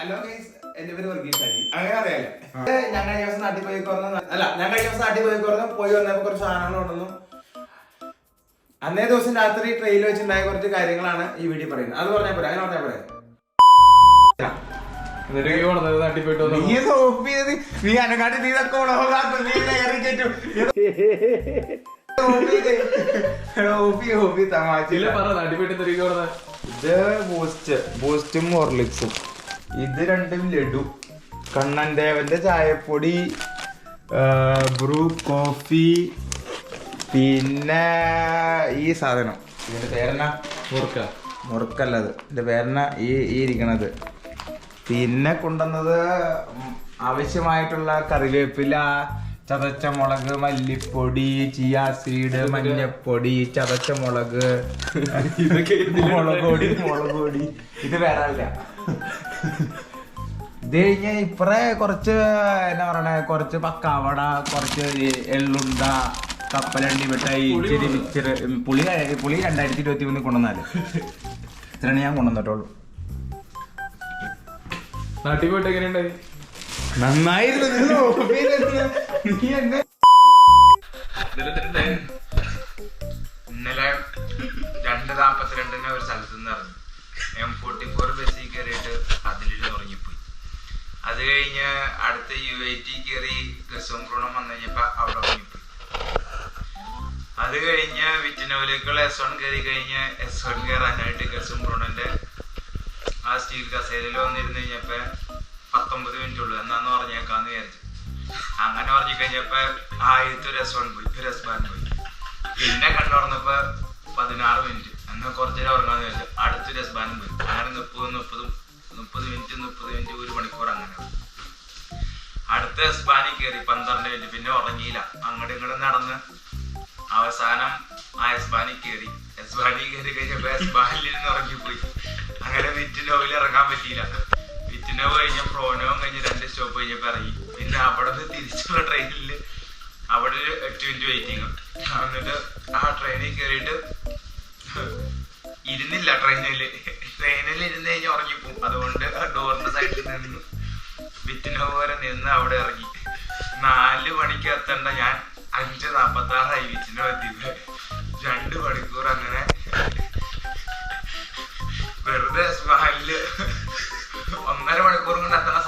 Hello guys, എന്റെ പേര് വർഗീസ് ആജി. അങ്ങനെ അറിയാലോ. ഞാൻ കഴിഞ്ഞ ദിവസം നാട്ടിൽ പോയി വന്നപ്പോ കുറച്ച് സാധനങ്ങൾ കൊണ്ടുവന്നു. അന്നേ ദിവസം രാത്രി ട്രെയിനിൽ വെച്ചുണ്ടായ കുറച്ച് കാര്യങ്ങളാണ് ഈ വീഡിയോ പറയുന്നത്. അത് പറഞ്ഞാൽ പോരാ, അങ്ങനെ പറഞ്ഞാൽ പോരാ. ബൂസ്റ്റും ഹോർലിക്സും, ഇത് രണ്ടും ലഡു, കണ്ണൻ ദേവന്റെ ചായപ്പൊടി, ബ്രൂ കോഫി, പിന്നെ ഈ സാധനം ഇതിന്റെ പേരെന്നാ? മുറുക്കല്ലത്, ഇതിന്റെ പേരെന്നാ? ഈ ഇരിക്കണത്. പിന്നെ കൊണ്ടുവന്നത് ആവശ്യമായിട്ടുള്ള കറിവേപ്പില, ചതച്ച മുളക്, മല്ലിപ്പൊടി, ചിയാ സീഡ്, മഞ്ഞപ്പൊടി, ചതച്ച മുളക്, മുളക് പൊടി. ഇത് വേറെ അല്ല. ഇത് കഴിഞ്ഞ് ഇപ്പറേ കുറച്ച് എന്നാ പറയണേ, കുറച്ച് പക്കാവട, കുറച്ച് എള്ളുണ്ട, കപ്പലണ്ടി മിഠായി, ഇച്ചിരി മിക്സർ. പുളി 2023 കൊണ്ടുവന്നാല് ഇത്രയാണ് ഞാൻ കൊണ്ടുവന്നിട്ടുള്ളൂ. നാട്ടിൽ പോയിട്ട് എങ്ങനെയുണ്ടായി? നന്നായിരുന്നു. ഇന്നലെ 2:42 ഒരു സ്ഥലത്ത് നിന്ന് ഇറങ്ങി. M44 ബസ്സിൽ കയറിയിട്ട് അതിലൊരു ഉറങ്ങിപ്പോയി. അത് കഴിഞ്ഞ് അടുത്ത UAT കയറി ഗസോംക്രോണം വന്നു കഴിഞ്ഞപ്പോ അവിടെ ഉറങ്ങിപ്പോയി. അത് കഴിഞ്ഞ് വിറ്റിനോവിലേക്കുള്ള S1 കയറി കഴിഞ്ഞ് S1 കയറാനായിട്ട് ഗസോംക്രോണന്റെ ആ സ്റ്റീൽ കസേരയിൽ വന്നിരുന്ന് കഴിഞ്ഞപ്പോ 19 മിനിറ്റ് ഉള്ളു. എന്നാന്ന് പറഞ്ഞേക്കാന്ന് വിചാരിച്ചു. അങ്ങനെ പറഞ്ഞു കഴിഞ്ഞപ്പോ ആദ്യത്തെ ഒരു S1 പോയി, ഒരു S1 പോയി. പിന്നെ കണ്ടുറന്നപ്പോ 16 മിനിറ്റ്. എന്നാ കുറച്ചേരം ഉറങ്ങാന്ന് വിചാരിച്ചു. അടുത്തൊരു S1 പോയി. അങ്ങനെ 30 മിനിറ്റ് 1 മണിക്കൂർ അങ്ങനെ. അടുത്ത S1 കയറി 12 മിനിറ്റ്. പിന്നെ ഉറങ്ങിയില്ല. അങ്ങോട്ടും ഇങ്ങോട്ടും നടന്ന് അവസാനം ആ S1 കയറി കഴിഞ്ഞപ്പോ S1 ഉറങ്ങിപ്പോയി. അങ്ങനെ വിറ്റിനോവിൽ ഇറങ്ങാൻ പറ്റിയില്ല. വിറ്റിനോവ് കഴിഞ്ഞ പ്രോനോവും കഴിഞ്ഞ് 2 സ്റ്റോപ്പ് കഴിഞ്ഞപ്പോ ഇറങ്ങി. പിന്നെ അവിടെ നിന്ന് തിരിച്ചുള്ള ട്രെയിനിൽ അവിടെ ഒരു 8 മിനിറ്റ് വെയിറ്റിംഗ്. എന്നിട്ട് ആ ട്രെയിനിൽ കയറിയിട്ട് ഇരുന്നില്ല. ട്രെയിനിൽ ഇരുന്ന് കഴിഞ്ഞ് ഉറങ്ങിപ്പോവും. അതുകൊണ്ട് ഡോറിന്റെ സൈഡിൽ നിന്ന് വിറ്റിനോവ് വരെ നിന്ന് അവിടെ ഇറങ്ങി. 4 മണിക്ക് എത്തേണ്ട ഞാൻ 5:46 വിറ്റിനോ എത്തിയത്. 2 മണിക്കൂർ അങ്ങനെ വെറുതെ സ്മാലില് 1.5 മണിക്കൂർ കൊണ്ട് എത്തുന്ന